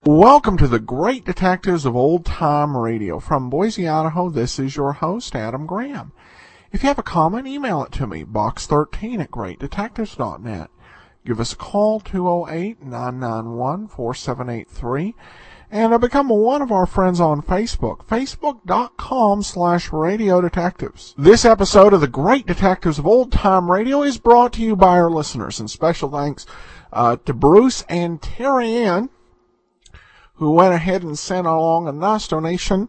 Welcome to the Great Detectives of Old Time Radio. From Boise, Idaho, this is your host, Adam Graham. If you have a comment, email it to me, box13@greatdetectives.net. Give us a call, 208-991-4783, and become one of our friends on Facebook, facebook.com/Radio Detectives. This episode of the Great Detectives of Old Time Radio is brought to you by our listeners, and special thanks to Bruce and Terry Ann, who went ahead and sent along a nice donation.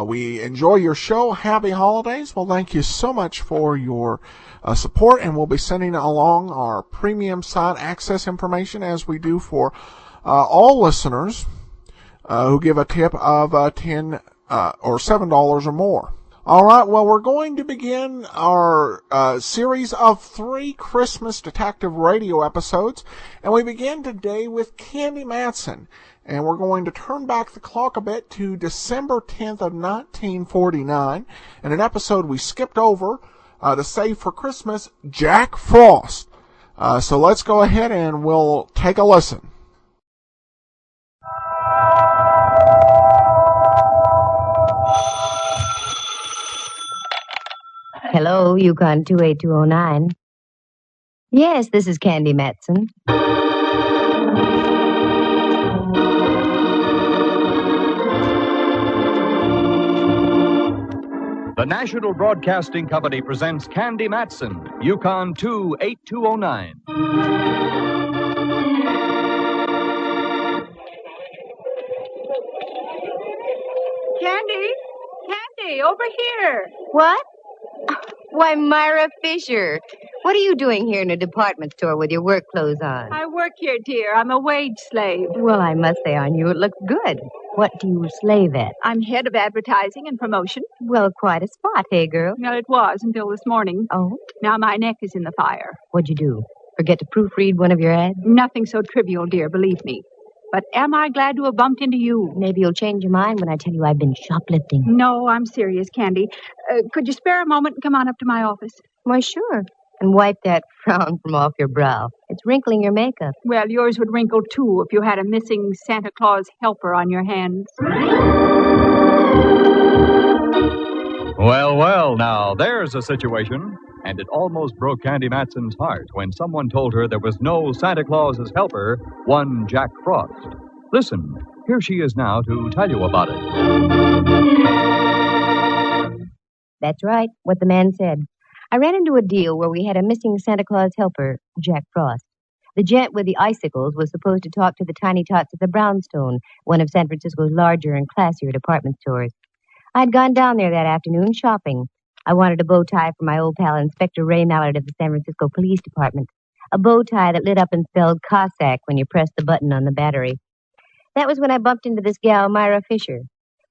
We enjoy your show. Happy holidays. Well, thank you so much for your support, and we'll be sending along our premium site access information as we do for all listeners who give a tip of $10 or $7 or more. All right, well, we're going to begin our series of 3 Christmas Detective Radio episodes, and we begin today with Candy Matson. And we're going to turn back the clock a bit to December 10th of 1949, and an episode we skipped over to save for Christmas, Jack Frost. So let's go ahead and we'll take a listen. Hello, Yukon 28209. Yes, this is Candy Matson. The National Broadcasting Company presents Candy Matson, Yukon 28209. Candy, over here. What? Why, Myra Fisher. What are you doing here in a department store with your work clothes on? I work here, dear. I'm a wage slave. Well, I must say on you it looks good. What do you slave at? I'm head of advertising and promotion. Well, quite a spot, hey, girl? Well, it was until this morning. Oh? Now my neck is in the fire. What'd you do? Forget to proofread one of your ads? Nothing so trivial, dear, believe me. But am I glad to have bumped into you? Maybe you'll change your mind when I tell you I've been shoplifting. No, I'm serious, Candy. Could you spare a moment and come on up to my office? Why, sure. And wipe that frown from off your brow. It's wrinkling your makeup. Well, yours would wrinkle, too, if you had a missing Santa Claus helper on your hands. Well, now, there's a situation. And it almost broke Candy Matson's heart when someone told her there was no Santa Claus's helper, one Jack Frost. Listen, here she is now to tell you about it. That's right, what the man said. I ran into a deal where we had a missing Santa Claus helper, Jack Frost. The gent with the icicles was supposed to talk to the tiny tots at the Brownstone, one of San Francisco's larger and classier department stores. I'd gone down there that afternoon shopping. I wanted a bow tie for my old pal Inspector Ray Mallard of the San Francisco Police Department. A bow tie that lit up and spelled Cossack when you pressed the button on the battery. That was when I bumped into this gal, Myra Fisher.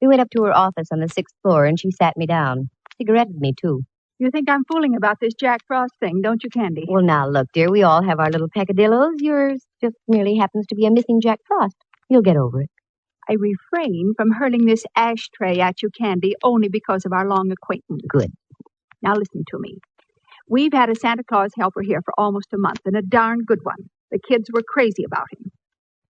We went up to her office on the 6th floor, and she sat me down. Cigaretted me, too. You think I'm fooling about this Jack Frost thing, don't you, Candy? Well, now, look, dear, we all have our little peccadillos. Yours just merely happens to be a missing Jack Frost. You'll get over it. I refrain from hurling this ashtray at you, Candy, only because of our long acquaintance. Good. Now listen to me. We've had a Santa Claus helper here for almost a month, and a darn good one. The kids were crazy about him.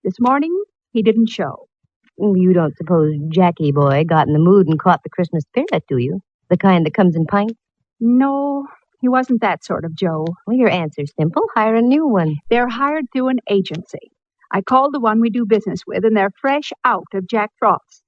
This morning, he didn't show. You don't suppose Jackie boy got in the mood and caught the Christmas spirit, do you? The kind that comes in pints? No, he wasn't that sort of Joe. Well, your answer's simple. Hire a new one. They're hired through an agency. I called the one we do business with, and they're fresh out of Jack Frost.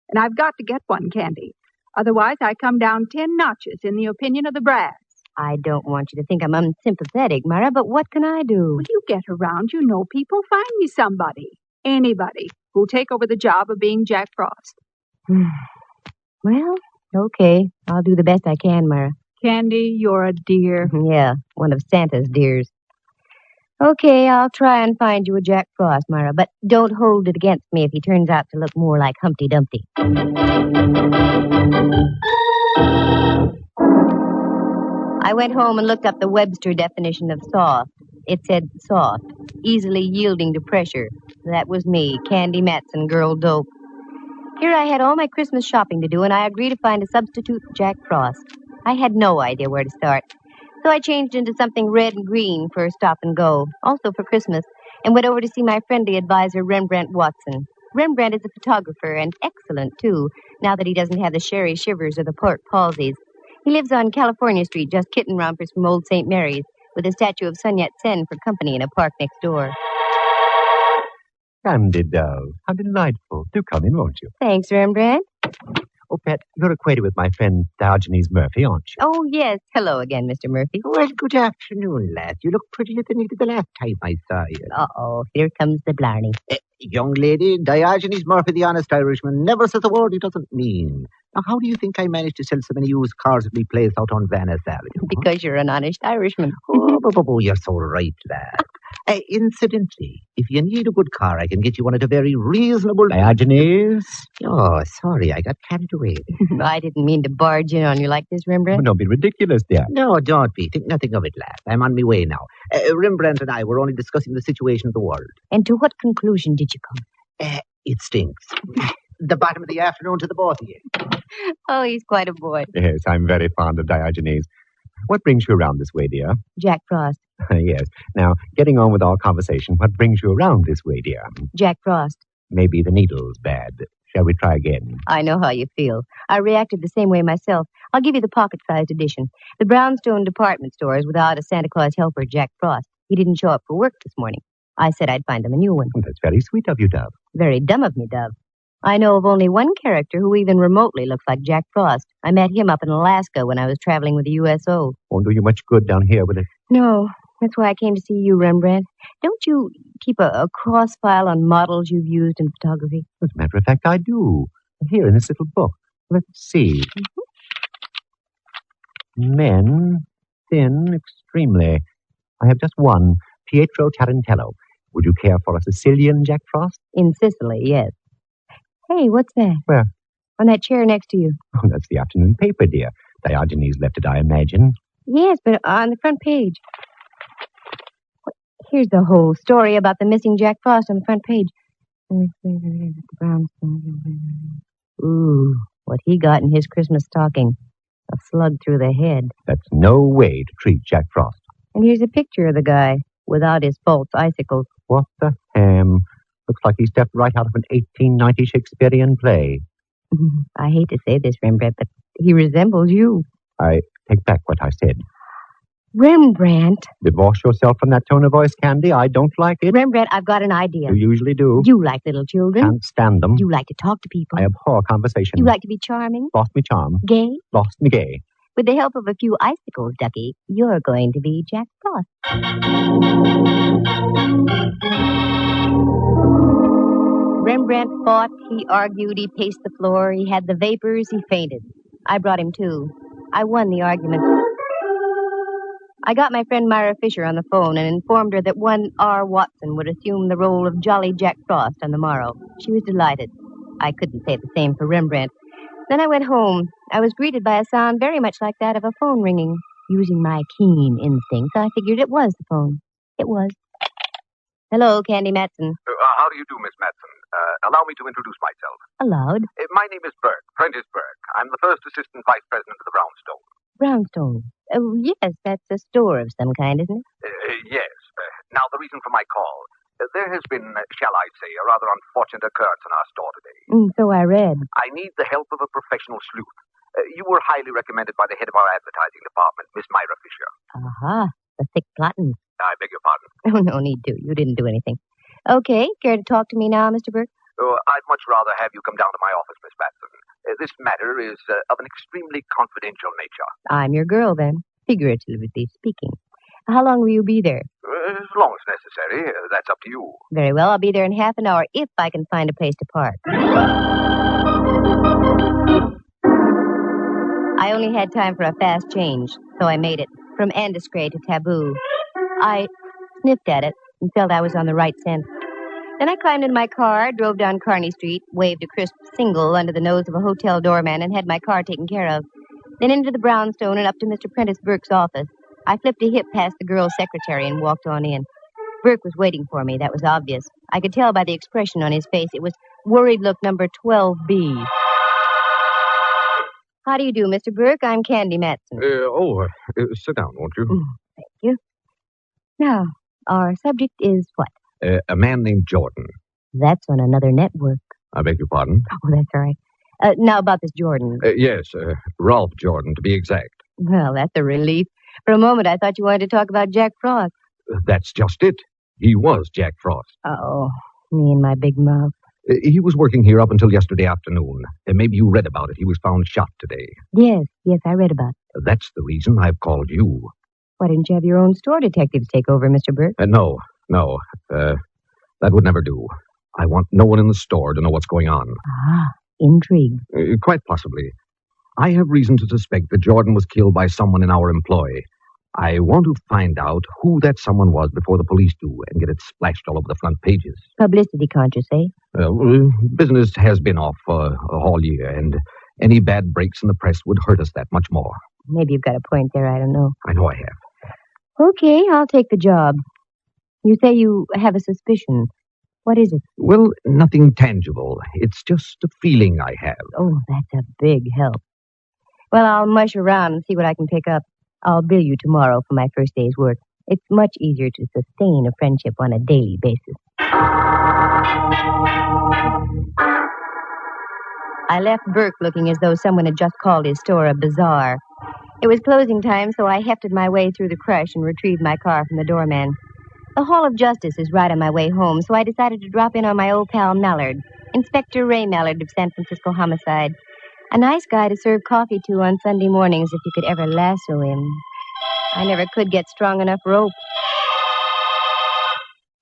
And I've got to get one, Candy. Otherwise, I come down 10 notches in the opinion of the brass. I don't want you to think I'm unsympathetic, Myra, but what can I do? When you get around, you know people. Find me somebody, anybody, who'll take over the job of being Jack Frost. Well, okay. I'll do the best I can, Myra. Candy, you're a dear. Yeah, one of Santa's dears. Okay, I'll try and find you a Jack Frost, Myra, but don't hold it against me if he turns out to look more like Humpty Dumpty. I went home and looked up the Webster definition of soft. It said soft, easily yielding to pressure. That was me, Candy Matson, girl dope. Here I had all my Christmas shopping to do, and I agreed to find a substitute for Jack Frost. I had no idea where to start. So I changed into something red and green for stop and go, also for Christmas, and went over to see my friendly advisor, Rembrandt Watson. Rembrandt is a photographer, and excellent, too, now that he doesn't have the sherry shivers or the pork palsies. He lives on California Street, just kitten rompers from Old St. Mary's, with a statue of Sun Yat-sen for company in a park next door. Candy, doll. How delightful. Do come in, won't you? Thanks, Rembrandt. Oh, Pet, you're acquainted with my friend Diogenes Murphy, aren't you? Oh, yes. Hello again, Mr. Murphy. Well, good afternoon, lad. You look prettier than you did the last time I saw you. Uh-oh, here comes the blarney. Young lady, Diogenes Murphy, the honest Irishman, never says a word he doesn't mean. Now, how do you think I managed to sell so many used cars at me place out on Venice Avenue? Because you're an honest Irishman. Oh, you're so right, lad. Incidentally, if you need a good car, I can get you one at a very reasonable... Diogenes? Oh, sorry, I got carried away. I didn't mean to barge in on you like this, Rembrandt. Oh, don't be ridiculous, dear. No, don't be. Think nothing of it, lad. I'm on my way now. Rembrandt and I were only discussing the situation of the world. And to what conclusion did you come? It stinks. The bottom of the afternoon to the both of you. Oh, he's quite a boy. Yes, I'm very fond of Diogenes. What brings you around this way, dear? Jack Frost. Yes. Now, getting on with our conversation, what brings you around this way, dear? Jack Frost. Maybe the needle's bad. Shall we try again? I know how you feel. I reacted the same way myself. I'll give you the pocket-sized edition. The Brownstone department store is without a Santa Claus helper, Jack Frost. He didn't show up for work this morning. I said I'd find him a new one. That's very sweet of you, Dove. Very dumb of me, Dove. I know of only one character who even remotely looks like Jack Frost. I met him up in Alaska when I was traveling with the USO. Won't do you much good down here, will it? No, that's why I came to see you, Rembrandt. Don't you keep a cross-file on models you've used in photography? As a matter of fact, I do. Here in this little book. Let's see. Men, thin, extremely. I have just one, Pietro Tarantello. Would you care for a Sicilian Jack Frost? In Sicily, yes. Hey, what's that? Where? On that chair next to you. Oh, that's the afternoon paper, dear. Diogenes left it, I imagine. Yes, but on the front page. Here's the whole story about the missing Jack Frost on the front page. Ooh, what he got in his Christmas stocking. A slug through the head. That's no way to treat Jack Frost. And here's a picture of the guy without his false icicles. What the ham? Looks like he stepped right out of an 1890 Shakespearean play. I hate to say this, Rembrandt, but he resembles you. I take back what I said. Rembrandt. Divorce yourself from that tone of voice, Candy. I don't like it. Rembrandt, I've got an idea. You usually do. You like little children. Can't stand them. You like to talk to people. I abhor conversation. You like to be charming. Lost me charm. Gay. Lost me gay. With the help of a few icicles, Ducky, you're going to be Jack Frost. Rembrandt fought, he argued, he paced the floor, he had the vapors, he fainted. I brought him to. I won the argument. I got my friend Myra Fisher on the phone and informed her that one R. Watson would assume the role of Jolly Jack Frost on the morrow. She was delighted. I couldn't say the same for Rembrandt. Then I went home. I was greeted by a sound very much like that of a phone ringing. Using my keen instincts, I figured it was the phone. It was. Hello, Candy Matson. How do you do, Miss Matson? Allow me to introduce myself. Aloud. My name is Berg, Prentice Berg. I'm the first assistant vice president of the Brownstone. Brownstone. Oh, yes, that's a store of some kind, isn't it? Yes. Now, the reason for my call. There has been, shall I say, a rather unfortunate occurrence in our store today. So I read. I need the help of a professional sleuth. You were highly recommended by the head of our advertising department, Miss Myra Fisher. Aha, the thick plotting. I beg your pardon. Oh, no need to. You didn't do anything. Okay, care to talk to me now, Mr. Burke? I'd much rather have you come down to my office, Miss Matson. This matter is of an extremely confidential nature. I'm your girl, then, figuratively speaking. How long will you be there? As long as necessary. That's up to you. Very well, I'll be there in half an hour if I can find a place to park. I only had time for a fast change, so I made it from Andescray to Taboo. sniffed at it and felt I was on the right scent. Then I climbed into my car, drove down Kearney Street, waved a crisp single under the nose of a hotel doorman, and had my car taken care of. Then into the brownstone and up to Mr. Prentice Burke's office. I flipped a hip past the girl's secretary and walked on in. Burke was waiting for me. That was obvious. I could tell by the expression on his face. It was worried look number 12B. How do you do, Mr. Burke? I'm Candy Matson. Sit down, won't you? Thank you. Now, our subject is what? A man named Jordan. That's on another network. I beg your pardon? Oh, that's all right. Now about this Jordan. Yes, Ralph Jordan, to be exact. Well, that's a relief. For a moment, I thought you wanted to talk about Jack Frost. That's just it. He was Jack Frost. Oh, me and my big mouth. He was working here up until yesterday afternoon. Maybe you read about it. He was found shot today. Yes, I read about it. That's the reason I've called you. Why didn't you have your own store detectives take over, Mr. Burke? No. That would never do. I want no one in the store to know what's going on. Ah, intrigue. Quite possibly. I have reason to suspect that Jordan was killed by someone in our employ. I want to find out who that someone was before the police do and get it splashed all over the front pages. Publicity conscious, eh? Business has been off all year, and any bad breaks in the press would hurt us that much more. Maybe you've got a point there, I don't know. I know I have. Okay, I'll take the job. You say you have a suspicion. What is it? Well, nothing tangible. It's just a feeling I have. Oh, that's a big help. Well, I'll mush around and see what I can pick up. I'll bill you tomorrow for my first day's work. It's much easier to sustain a friendship on a daily basis. I left Burke looking as though someone had just called his store a bazaar. It was closing time, so I hefted my way through the crush and retrieved my car from the doorman. The Hall of Justice is right on my way home, so I decided to drop in on my old pal Mallard, Inspector Ray Mallard of San Francisco Homicide. A nice guy to serve coffee to on Sunday mornings if you could ever lasso him. I never could get strong enough rope.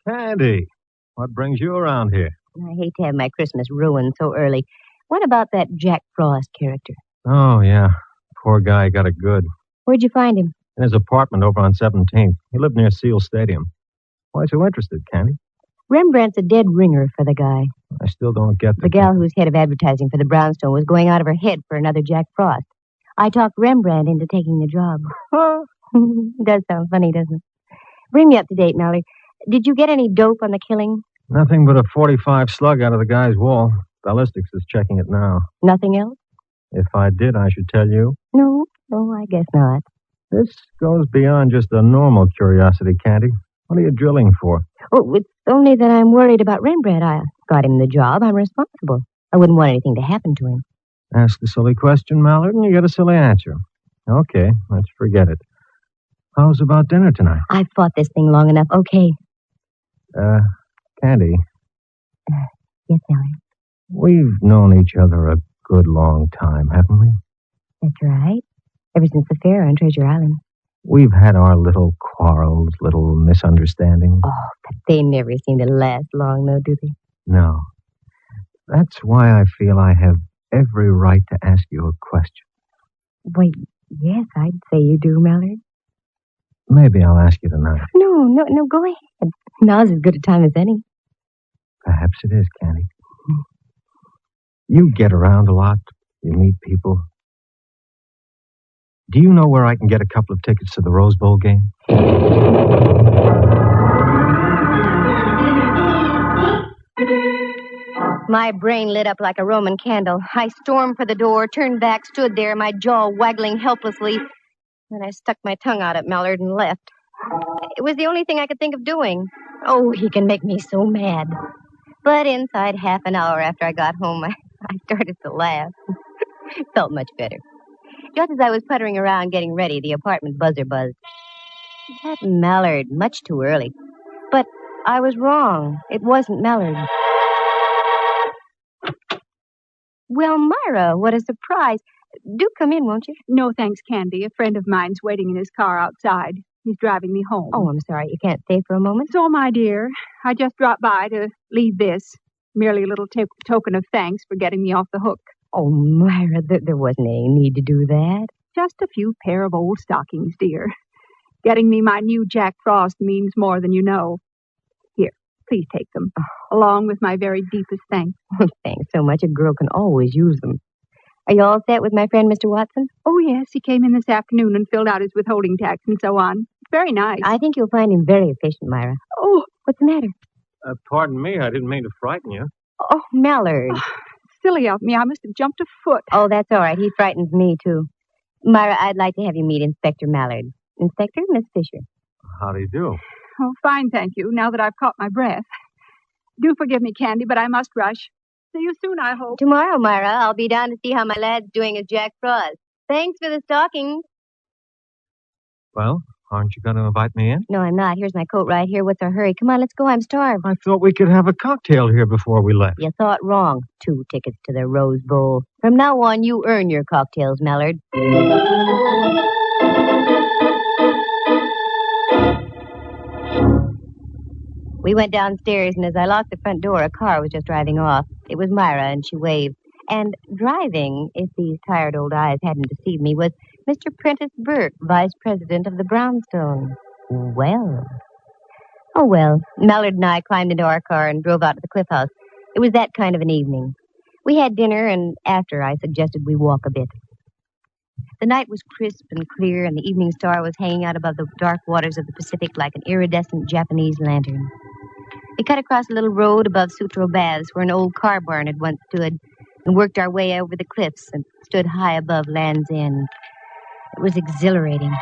Candy, what brings you around here? I hate to have my Christmas ruined so early. What about that Jack Frost character? Oh, yeah. Poor guy got it good. Where'd you find him? In his apartment over on 17th. He lived near Seal Stadium. Why so interested, Candy? Rembrandt's a dead ringer for the guy. I still don't get the gal who's head of advertising for the Brownstone was going out of her head for another Jack Frost. I talked Rembrandt into taking the job. It does sound funny, doesn't it? Bring me up to date, Mallard. Did you get any dope on the killing? Nothing but a .45 slug out of the guy's wall. Ballistics is checking it now. Nothing else? If I did, I should tell you. No, I guess not. This goes beyond just a normal curiosity, Candy. What are you drilling for? Oh, it's only that I'm worried about Rembrandt. I got him the job. I'm responsible. I wouldn't want anything to happen to him. Ask a silly question, Mallard, and you get a silly answer. Okay, let's forget it. How's about dinner tonight? I've fought this thing long enough. Okay. Candy. Yes, Mallard. We've known each other a good long time, haven't we? That's right. Ever since the fair on Treasure Island. We've had our little quarrels, little misunderstandings. Oh, but they never seem to last long, though, do they? No. That's why I feel I have every right to ask you a question. Wait, yes, I'd say you do, Mallard. Maybe I'll ask you tonight. No, go ahead. Now's as good a time as any. Perhaps it is, Candy. You get around a lot. You meet people. Do you know where I can get a couple of tickets to the Rose Bowl game? My brain lit up like a Roman candle. I stormed for the door, turned back, stood there, my jaw waggling helplessly. Then I stuck my tongue out at Mallard and left. It was the only thing I could think of doing. Oh, he can make me so mad. But inside half an hour after I got home, I started to laugh. Felt much better. Just as I was puttering around getting ready, the apartment buzzer buzzed. That Mallard, much too early. But I was wrong. It wasn't Mallard. Well, Myra, what a surprise. Do come in, won't you? No, thanks, Candy. A friend of mine's waiting in his car outside. He's driving me home. Oh, I'm sorry. You can't stay for a moment? So, my dear, I just dropped by to leave this. Merely a little token of thanks for getting me off the hook. Oh, Myra, there wasn't any need to do that. Just a few pair of old stockings, dear. Getting me my new Jack Frost means more than you know. Here, please take them, along with my very deepest thanks. Thanks so much. A girl can always use them. Are you all set with my friend, Mr. Watson? Oh, yes. He came in this afternoon and filled out his withholding tax and so on. Very nice. I think you'll find him very efficient, Myra. Oh, what's the matter? Pardon me. I didn't mean to frighten you. Oh, Mallard. Silly of me. I must have jumped a foot. Oh, that's all right. He frightens me, too. Myra, I'd like to have you meet Inspector Mallard. Inspector, Miss Fisher. How do you do? Oh, fine, thank you, now that I've caught my breath. Do forgive me, Candy, but I must rush. See you soon, I hope. Tomorrow, Myra, I'll be down to see how my lad's doing as Jack Frost. Thanks for the stockings. Well, aren't you going to invite me in? No, I'm not. Here's my coat right here. What's our hurry? Come on, let's go. I'm starved. I thought we could have a cocktail here before we left. You thought wrong. 2 tickets to the Rose Bowl. From now on, you earn your cocktails, Mallard. We went downstairs, and as I locked the front door, a car was just driving off. It was Myra, and she waved. And driving, if these tired old eyes hadn't deceived me, was Mr. Prentice Burke, vice president of the Brownstone. Well. Oh, well. Mallard and I climbed into our car and drove out to the Cliff House. It was that kind of an evening. We had dinner, and after, I suggested we walk a bit. The night was crisp and clear, and the evening star was hanging out above the dark waters of the Pacific like an iridescent Japanese lantern. We cut across a little road above Sutro Baths, where an old car barn had once stood, and worked our way over the cliffs and stood high above Land's End. It was exhilarating.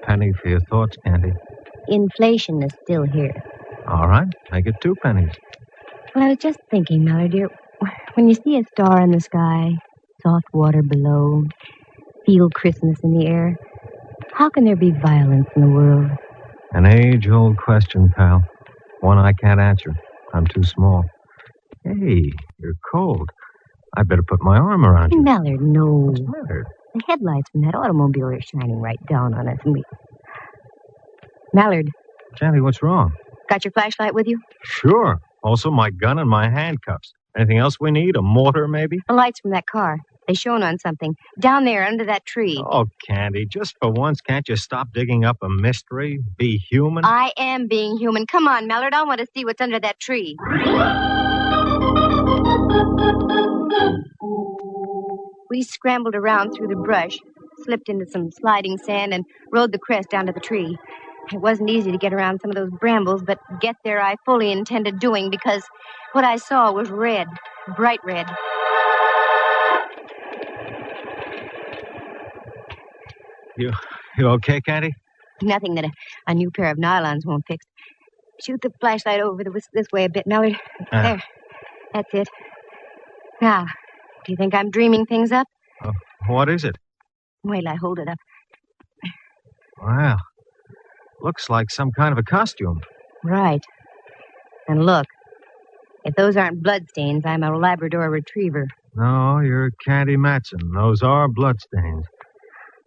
Penny for your thoughts, Candy. Inflation is still here. All right, make it 2 pennies. Well, I was just thinking, Mallard, dear, when you see a star in the sky, soft water below, feel Christmas in the air, how can there be violence in the world? An age-old question, pal. One I can't answer. I'm too small. Hey, you're cold. I'd better put my arm around you. Mallard, no. What's the matter? The headlights from that automobile are shining right down on us, and we... Mallard. Candy, what's wrong? Got your flashlight with you? Sure. Also my gun and my handcuffs. Anything else we need? A mortar, maybe? The lights from that car. They shone on something. Down there, under that tree. Oh, Candy, just for once, can't you stop digging up a mystery? Be human? I am being human. Come on, Mallard. I want to see what's under that tree. We scrambled around through the brush, slipped into some sliding sand, and rode the crest down to the tree. It wasn't easy to get around some of those brambles, but get there I fully intended doing, because what I saw was red, bright red. You okay, Candy? Nothing that a new pair of nylons won't fix. Shoot the flashlight over this way a bit, Mallard. There. That's it. Now, do you think I'm dreaming things up? What is it? Wait till I hold it up. Wow. Looks like some kind of a costume. Right. And look, if those aren't bloodstains, I'm a Labrador retriever. No, you're Candy Matson. Those are bloodstains.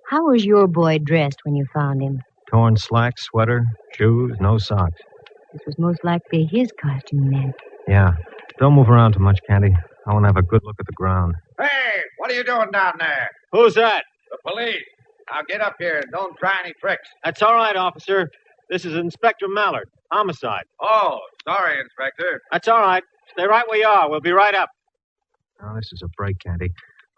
How was your boy dressed when you found him? Torn slacks, sweater, shoes, no socks. This was most likely his costume, then. Yeah. Don't move around too much, Candy. I want to have a good look at the ground. Hey, what are you doing down there? Who's that? The police. Now get up here and don't try any tricks. That's all right, officer. This is Inspector Mallard. Homicide. Oh, sorry, Inspector. That's all right. Stay right where you are. We'll be right up. Now, this is a break, Candy.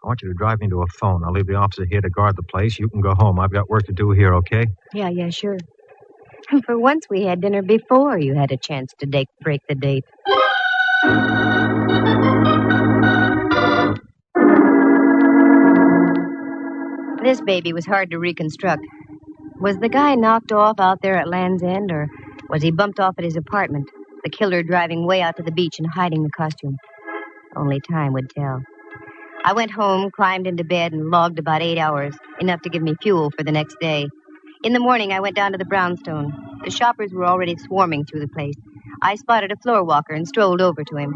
I want you to drive me to a phone. I'll leave the officer here to guard the place. You can go home. I've got work to do here, okay? Yeah, sure. And for once we had dinner before you had a chance to break the date. This baby was hard to reconstruct. Was the guy knocked off out there at Land's End, or was he bumped off at his apartment, the killer driving way out to the beach and hiding the costume? Only time would tell. I went home, climbed into bed, and logged about 8 hours, enough to give me fuel for the next day. In the morning, I went down to the Brownstone. The shoppers were already swarming through the place. I spotted a floor walker and strolled over to him.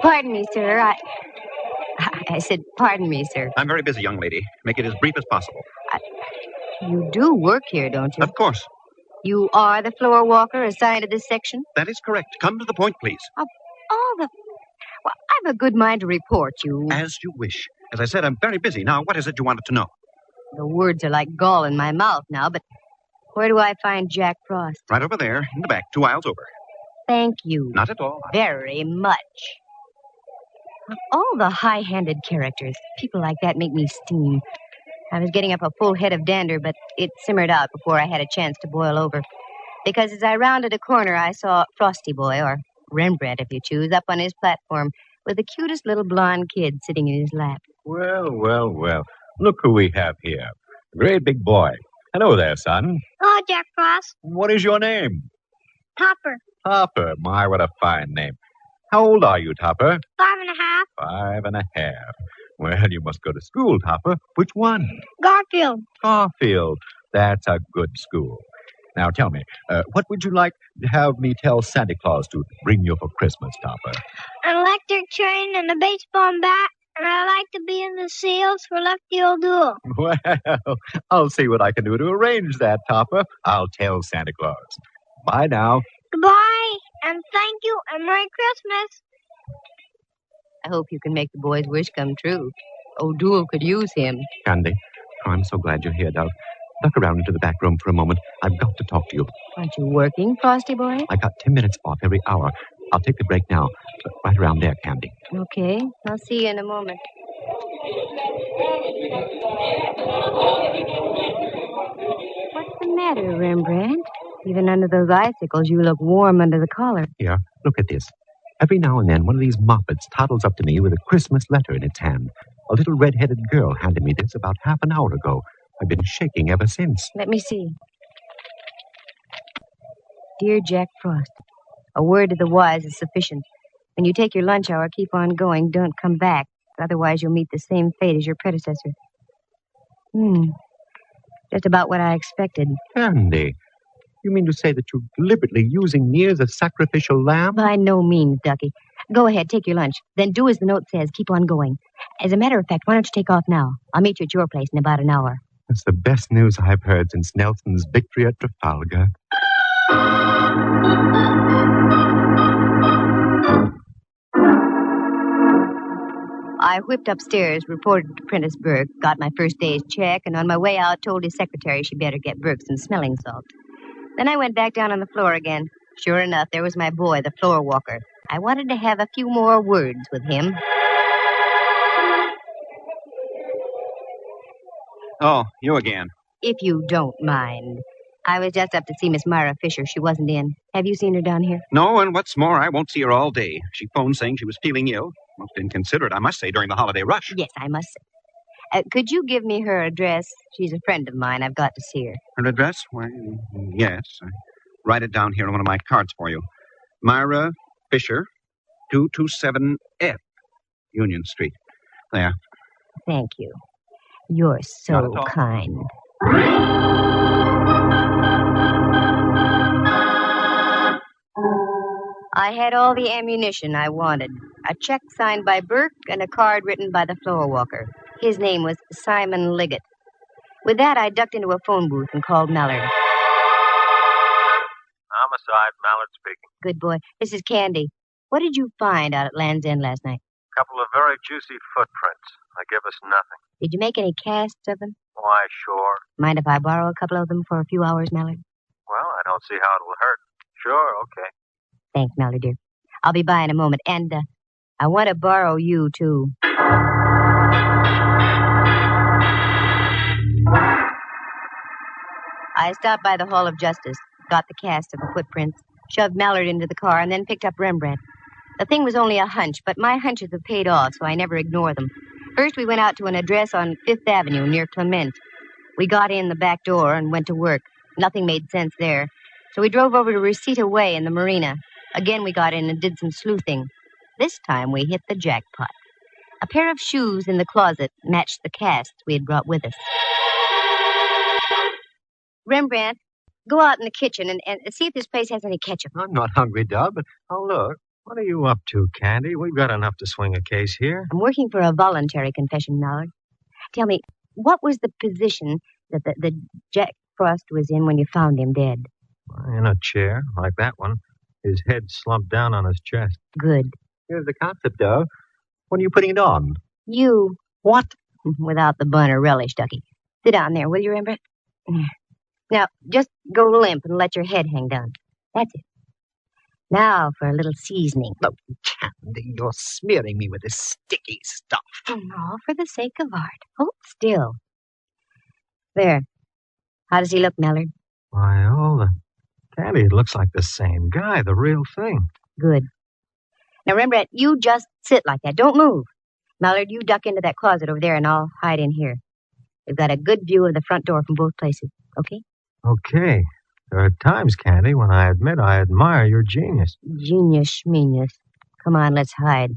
Pardon me, sir. I said, pardon me, sir. I'm very busy, young lady. Make it as brief as possible. You do work here, don't you? Of course. You are the floor walker assigned to this section? That is correct. Come to the point, please. Of all the... Well, I've a good mind to report you. As you wish. As I said, I'm very busy. Now, what is it you wanted to know? The words are like gall in my mouth now, but where do I find Jack Frost? Right over there, in the back, 2 aisles over. Thank you. Not at all. Very much. Of all the high-handed characters, people like that make me steam. I was getting up a full head of dander, but it simmered out before I had a chance to boil over. Because as I rounded a corner, I saw Frosty Boy, or Rembrandt if you choose, up on his platform with the cutest little blonde kid sitting in his lap. Well, well, well. Look who we have here. A great big boy. Hello there, son. Hello, Jack Frost. What is your name? Topper. Topper. My, what a fine name. How old are you, Topper? 5.5. 5.5. Well, you must go to school, Topper. Which one? Garfield. Garfield. That's a good school. Now, tell me, what would you like to have me tell Santa Claus to bring you for Christmas, Topper? An electric train and a baseball bat, and I like to be in the seals for Lefty O'Doul. Well, I'll see what I can do to arrange that, Topper. I'll tell Santa Claus. Bye now. Goodbye, and thank you, and Merry Christmas. I hope you can make the boy's wish come true. O'Doul could use him. Candy, I'm so glad you're here, Dove. Duck around into the back room for a moment. I've got to talk to you. Aren't you working, Frosty Boy? I got 10 minutes off every hour. I'll take the break now. Right around there, Candy. Okay, I'll see you in a moment. What's the matter, Rembrandt? Even under those icicles, you look warm under the collar. Here, look at this. Every now and then, one of these moppets toddles up to me with a Christmas letter in its hand. A little red-headed girl handed me this about half an hour ago. I've been shaking ever since. Let me see. Dear Jack Frost, a word to the wise is sufficient. When you take your lunch hour, keep on going. Don't come back. Otherwise, you'll meet the same fate as your predecessor. Just about what I expected. Candy, you mean to say that you're deliberately using me as a sacrificial lamb? By no means, Ducky. Go ahead, take your lunch. Then do as the note says. Keep on going. As a matter of fact, why don't you take off now? I'll meet you at your place in about an hour. That's the best news I've heard since Nelson's victory at Trafalgar. I whipped upstairs, reported to Prentice Burke, got my first day's check, and on my way out told his secretary she'd better get Burke some smelling salts. Then I went back down on the floor again. Sure enough, there was my boy, the floor walker. I wanted to have a few more words with him. Oh, you again. If you don't mind. I was just up to see Miss Myra Fisher. She wasn't in. Have you seen her down here? No, and what's more, I won't see her all day. She phoned saying she was feeling ill. Most inconsiderate, I must say, during the holiday rush. Yes, I must say. Could you give me her address? She's a friend of mine. I've got to see her. Her address? Why, yes. I write it down here on one of my cards for you. Myra Fisher, 227F, Union Street. There. Thank you. You're so kind. I had all the ammunition I wanted. A check signed by Burke and a card written by the floor walker. His name was Simon Liggett. With that, I ducked into a phone booth and called Mallard. Homicide, Mallard speaking. Good boy. This is Candy. What did you find out at Land's End last night? A couple of very juicy footprints. They give us nothing. Did you make any casts of them? Why, sure. Mind if I borrow a couple of them for a few hours, Mallard? Well, I don't see how it will hurt. Sure, okay. Thanks, Mallard, dear. I'll be by in a moment. And I want to borrow you, too. I stopped by the Hall of Justice, got the cast of the footprints, shoved Mallard into the car, and then picked up Rembrandt. The thing was only a hunch, but my hunches have paid off, so I never ignore them. First, we went out to an address on 5th Avenue near Clement. We got in the back door and went to work. Nothing made sense there. So we drove over to Reseda Way in the marina. Again, we got in and did some sleuthing. This time, we hit the jackpot. A pair of shoes in the closet matched the casts we had brought with us. Rembrandt, go out in the kitchen and see if this place has any ketchup. I'm not hungry, Dub, but oh, look. What are you up to, Candy? We've got enough to swing a case here. I'm working for a voluntary confession, Mallard. Tell me, what was the position that the Jack Frost was in when you found him dead? In a chair, like that one. His head slumped down on his chest. Good. Here's the concept, though. When are you putting it on? You. What? Without the bun or relish, Ducky. Sit down there, will you, Rembrandt? Now, just go limp and let your head hang down. That's it. Now for a little seasoning. Oh, Candy, you're smearing me with this sticky stuff. All for the sake of art. Hold still. There. How does he look, Mallard? Why, Candy, it looks like the same guy, the real thing. Good. Now, Rembrandt, you just sit like that. Don't move. Mallard, you duck into that closet over there and I'll hide in here. We've got a good view of the front door from both places, okay? Okay. There are times, Candy, when I admit I admire your genius. Genius, schmenius. Come on, let's hide.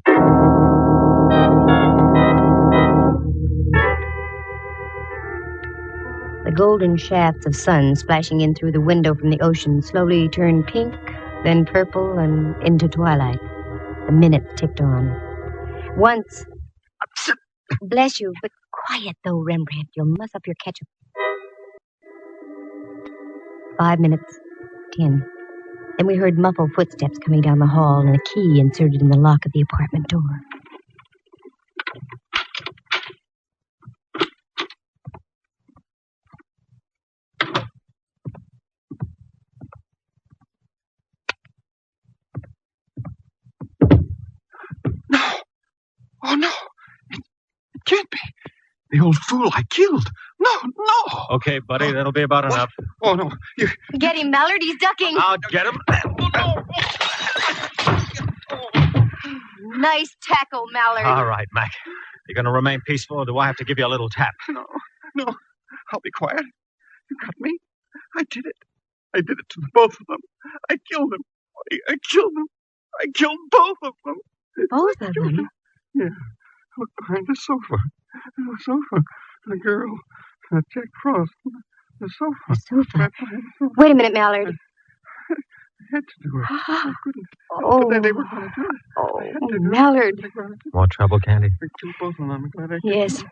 The golden shafts of sun splashing in through the window from the ocean slowly turned pink, then purple, and into twilight. The minutes ticked on. Once... Bless you, but quiet, though, Rembrandt. You'll muss up your ketchup. 5 minutes. 10. Then we heard muffled footsteps coming down the hall and a key inserted in the lock of the apartment door. Oh, no. It can't be. The old fool I killed. No. Okay, buddy, that'll be about enough. Oh, no. Get him, Mallard. He's ducking. I'll get him. Nice tackle, Mallard. All right, Mac. You're going to remain peaceful, or do I have to give you a little tap? No. I'll be quiet. You got me. I did it. I did it to both of them. I killed them. I killed them. I killed both of them. Both of them? Yeah. Look behind the sofa. The sofa. The girl. Jack Frost. The sofa. The sofa? Right behind the sofa. Wait a minute, Mallard. I had to do it. I couldn't. Oh. But they were going to do it. Oh, Mallard. More trouble, Candy? I killed both of them. I'm glad I did. Yes.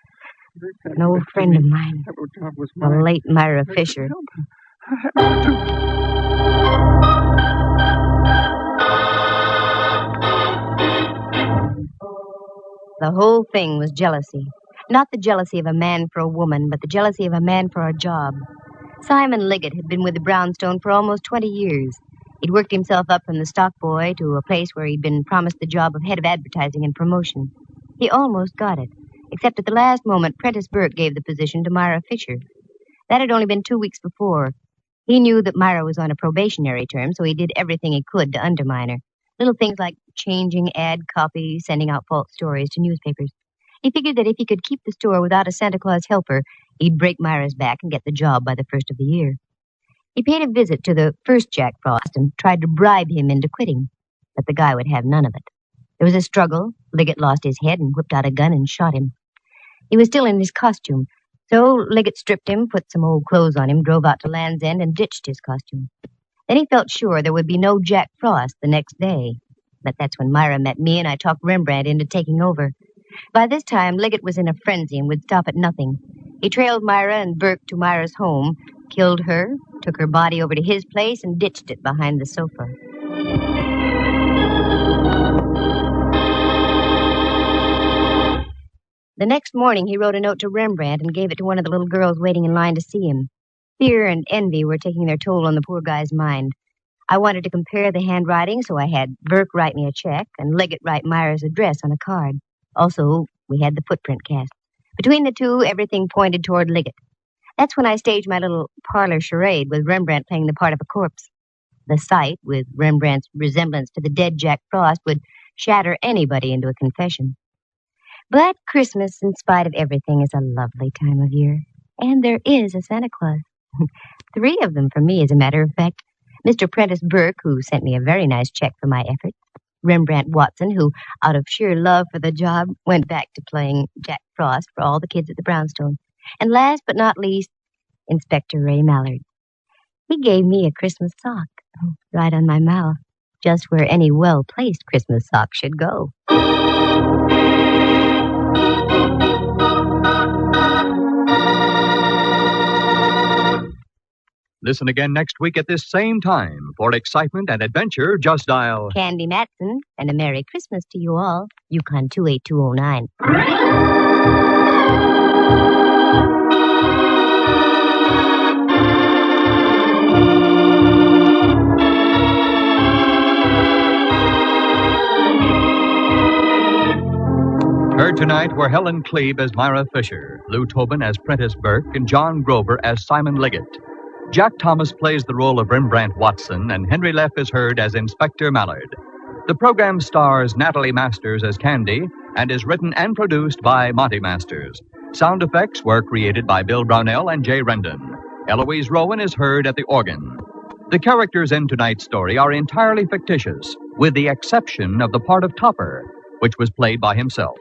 An old friend of mine. That job was The mine. late Myra Fisher. I had to. The whole thing was jealousy. Not the jealousy of a man for a woman, but the jealousy of a man for a job. Simon Liggett had been with the Brownstone for almost 20 years. He'd worked himself up from the stock boy to a place where he'd been promised the job of head of advertising and promotion. He almost got it, except at the last moment, Prentice Burke gave the position to Myra Fisher. That had only been 2 weeks before. He knew that Myra was on a probationary term, so he did everything he could to undermine her. Little things like changing ad copy, sending out false stories to newspapers. He figured that if he could keep the store without a Santa Claus helper, he'd break Myra's back and get the job by the first of the year. He paid a visit to the first Jack Frost and tried to bribe him into quitting, but the guy would have none of it. There was a struggle. Liggett lost his head and whipped out a gun and shot him. He was still in his costume, so Liggett stripped him, put some old clothes on him, drove out to Land's End, and ditched his costume. Then he felt sure there would be no Jack Frost the next day. But that's when Myra met me, and I talked Rembrandt into taking over. By this time, Liggett was in a frenzy and would stop at nothing. He trailed Myra and Burke to Myra's home, killed her, took her body over to his place, and ditched it behind the sofa. The next morning, he wrote a note to Rembrandt and gave it to one of the little girls waiting in line to see him. Fear and envy were taking their toll on the poor guy's mind. I wanted to compare the handwriting, so I had Burke write me a check and Liggett write Myra's address on a card. Also, we had the footprint cast. Between the two, everything pointed toward Liggett. That's when I staged my little parlor charade with Rembrandt playing the part of a corpse. The sight, with Rembrandt's resemblance to the dead Jack Frost, would shatter anybody into a confession. But Christmas, in spite of everything, is a lovely time of year. And there is a Santa Claus. 3 of them for me, as a matter of fact. Mr. Prentice Burke, who sent me a very nice check for my efforts. Rembrandt Watson, who, out of sheer love for the job, went back to playing Jack Frost for all the kids at the Brownstone. And last but not least, Inspector Ray Mallard. He gave me a Christmas sock, right on my mouth, just where any well-placed Christmas sock should go. Listen again next week at this same time. For excitement and adventure, just dial Candy Matson, and a Merry Christmas to you all. Yukon 28209. Heard tonight were Helen Klebe as Myra Fisher, Lou Tobin as Prentice Burke, and John Grover as Simon Liggett. Jack Thomas plays the role of Rembrandt Watson, and Henry Leff is heard as Inspector Mallard. The program stars Natalie Masters as Candy and is written and produced by Monty Masters. Sound effects were created by Bill Brownell and Jay Rendon. Eloise Rowan is heard at the organ. The characters in tonight's story are entirely fictitious, with the exception of the part of Topper, which was played by himself.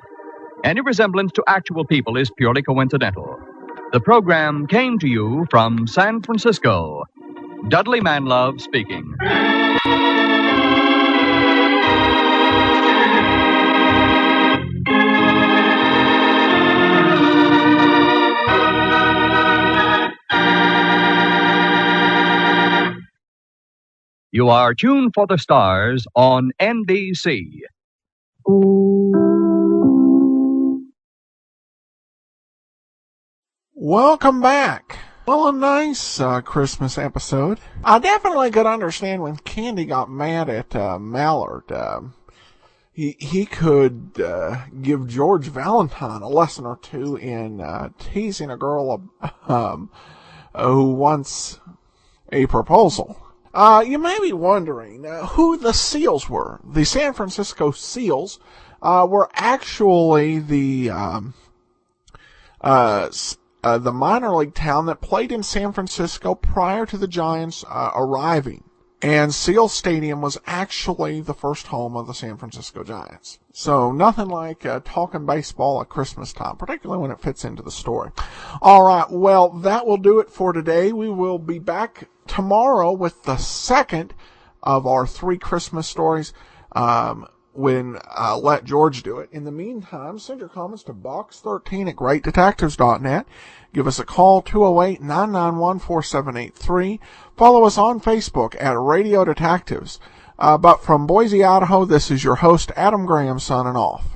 Any resemblance to actual people is purely coincidental. The program came to you from San Francisco. Dudley Manlove speaking. You are tuned for the stars on NBC. Welcome back. Well, a nice Christmas episode. I definitely could understand when Candy got mad at Mallard. He could give George Valentine a lesson or two in teasing a girl who wants a proposal. You may be wondering who the Seals were. The San Francisco Seals were actually the minor league town that played in San Francisco prior to the Giants arriving. And Seal Stadium was actually the first home of the San Francisco Giants. So nothing like talking baseball at Christmas time, particularly when it fits into the story. All right, well, that will do it for today. We will be back tomorrow with the second of our 3 Christmas stories. When let George do it. In the meantime, send your comments to box13@greatdetectives.net. Give us a call, 208-991-4783. Follow us on Facebook at Radio Detectives. But from Boise, Idaho, this is your host, Adam Graham, signing off.